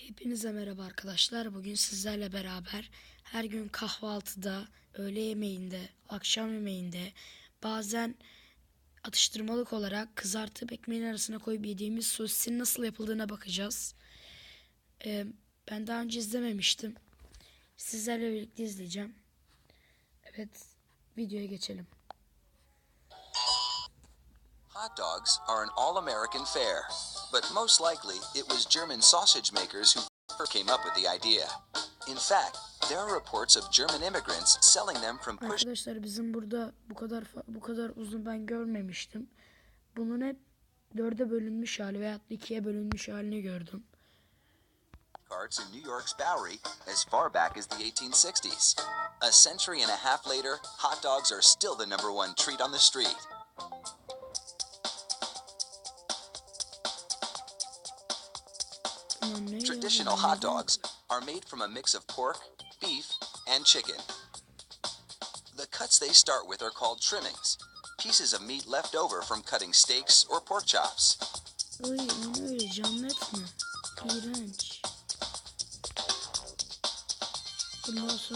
Hepinize merhaba arkadaşlar. Bugün sizlerle beraber her gün kahvaltıda, öğle yemeğinde, akşam yemeğinde, bazen atıştırmalık olarak kızartıp ekmeğin arasına koyup yediğimiz sosisin nasıl yapıldığına bakacağız. Ben daha önce izlememiştim. Sizlerle birlikte izleyeceğim. Evet, videoya geçelim. Hot dogs are an all-American fare, but most likely it was German sausage makers who first came up with the idea. In fact, there are reports of German immigrants selling them from push Arkadaşlar bizim burada bu kadar uzun ben görmemiştim. Bunun hep 4'e bölünmüş hali veya 2'ye bölünmüş halini gördüm. carts in New York's Bowery as far back as the 1860s. A century and a half later, hot dogs are still the number one treat on the street. Traditional hot dogs are made from a mix of pork, beef, and chicken. The cuts they start with are called trimmings, pieces of meat left over from cutting steaks or pork chops. Oy, o ne öyle canlı et mi? İğrenç.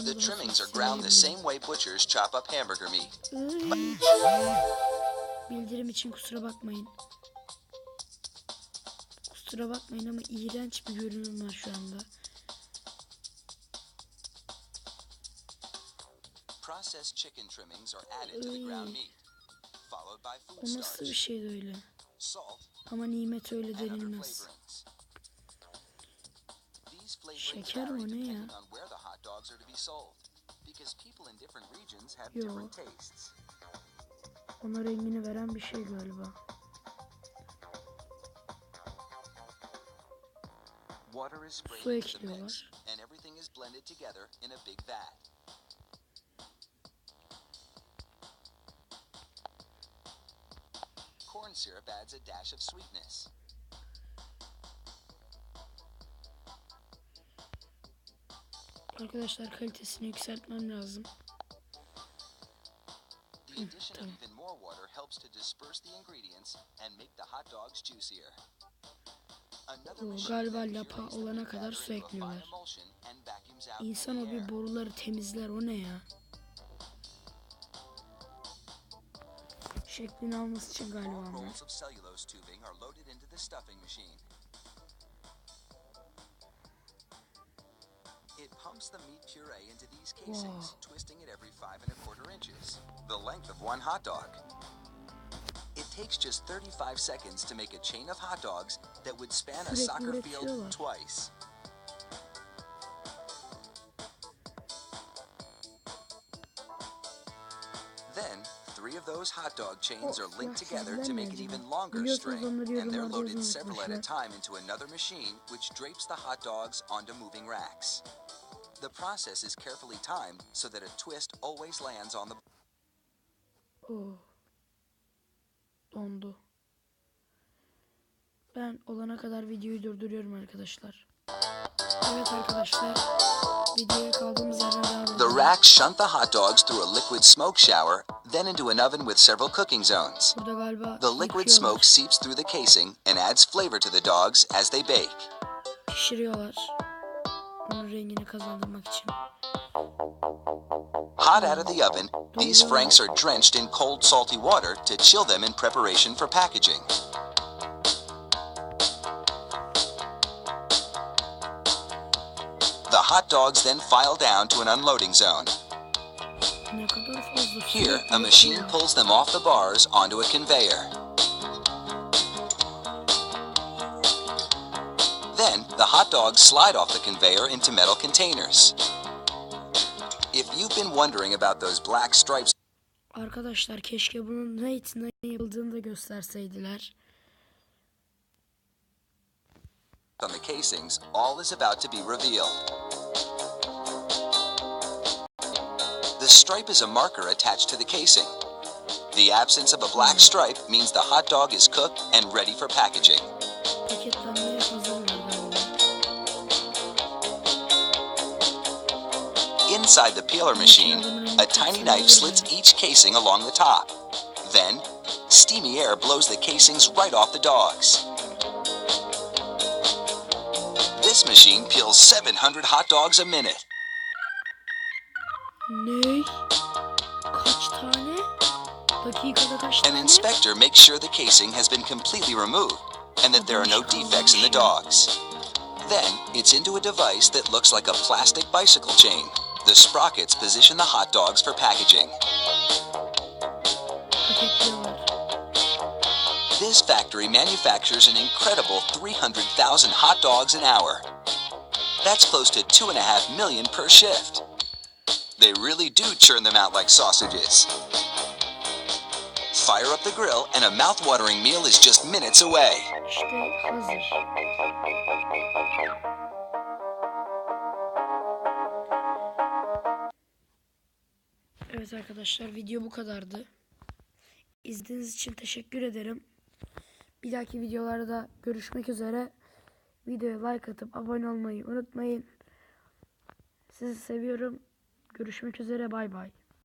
The trimmings are ground the same way butchers chop up hamburger meat. Bildirim için kusura bakmayın. Kusura bakmayın ama iğrenç bir görünüm var şu anda. Processed chicken trimmings are added to the ground meat, followed by food O nasıl bir starch, şeydi öyle? salt, Ama nimet öyle and other denilmez. flavorings. These flavorings Şeker vary o ne ya? depending on where the hot dogs are to be sold, because people in different regions have Yo. different tastes. Ona rengini veren bir şey galiba. Water is sprayed Su into the mix, ekliyorlar. and everything is blended together in a big vat. Corn syrup adds a dash of sweetness. Arkadaşlar kalitesini yükseltmem lazım. The addition of even more water helps to disperse the ingredients and make the hot dogs juicier. Another O machine galiba then lapa purees the olana meat kadar batter su into a fine ekliyorlar. emulsion and vacuums out İnsan any o bir air. boruları temizler, o ne ya? Şeklini alması için galiba Long onlar. rolls of cellulose tubing are loaded into the stuffing machine. It pumps the meat puree into these casings, twisting it every 5¼ inches, the length of one hot dog. It takes just 35 seconds to make a chain of hot dogs that would span a Sürekli soccer field üretiyorlar. twice. Then, 3 of those hot dog chains are linked together to make an even longer string, and they're loaded several at a time into another machine which drapes the hot dogs onto moving racks. The process is carefully timed so that a twist always lands on the Oh. Dondu. Ben olana kadar videoyu durduruyorum arkadaşlar. Evet arkadaşlar. Videoya kaldığımız yerden devam edelim. The racks shunt the hot dogs through a liquid smoke shower, then into an oven with several cooking zones. Burada galiba The liquid smoke seeps through the casing and adds flavor to the dogs as they bake. pişiriyorlar. Onun rengini kazandırmak için. Hot out of the oven, these franks are drenched in cold salty water to chill them in preparation for packaging. The hot dogs then file down to an unloading zone. Ne kadar fazla. Here, a machine pulls them off the bars onto a conveyor. Then, the hot dogs slide off the conveyor into metal containers. If you've been wondering about those black stripes Arkadaşlar keşke bunun ne için yapıldığını da gösterseydiler. on the casings, all is about to be revealed. The stripe is a marker attached to the casing. The absence of a black stripe means the hot dog is cooked and ready for packaging. Paketlenmeye hazırlar galiba. Inside the peeler machine, a tiny knife slits each casing along the top. Then, steamy air blows the casings right off the dogs. This machine peels 700 hot dogs a minute. Ne? Kaç tane? Dakikada kaç An tane? inspector makes sure the casing has been completely removed and that there are no defects in the dogs. Then, it's into a device that looks like a plastic bicycle chain. The sprockets position the hot dogs for packaging. Paketliyorlar. This factory manufactures an incredible 300,000 hot dogs an hour. That's close to 2.5 million per shift. They really do churn them out like sausages. Fire up the grill and a mouth-watering meal is just minutes away. İşte hazır. Evet arkadaşlar, video bu kadardı. İzlediğiniz için teşekkür ederim. Bir dahaki videolarda görüşmek üzere. Videoya like atıp abone olmayı unutmayın. Sizi seviyorum. Görüşmek üzere, bay bay.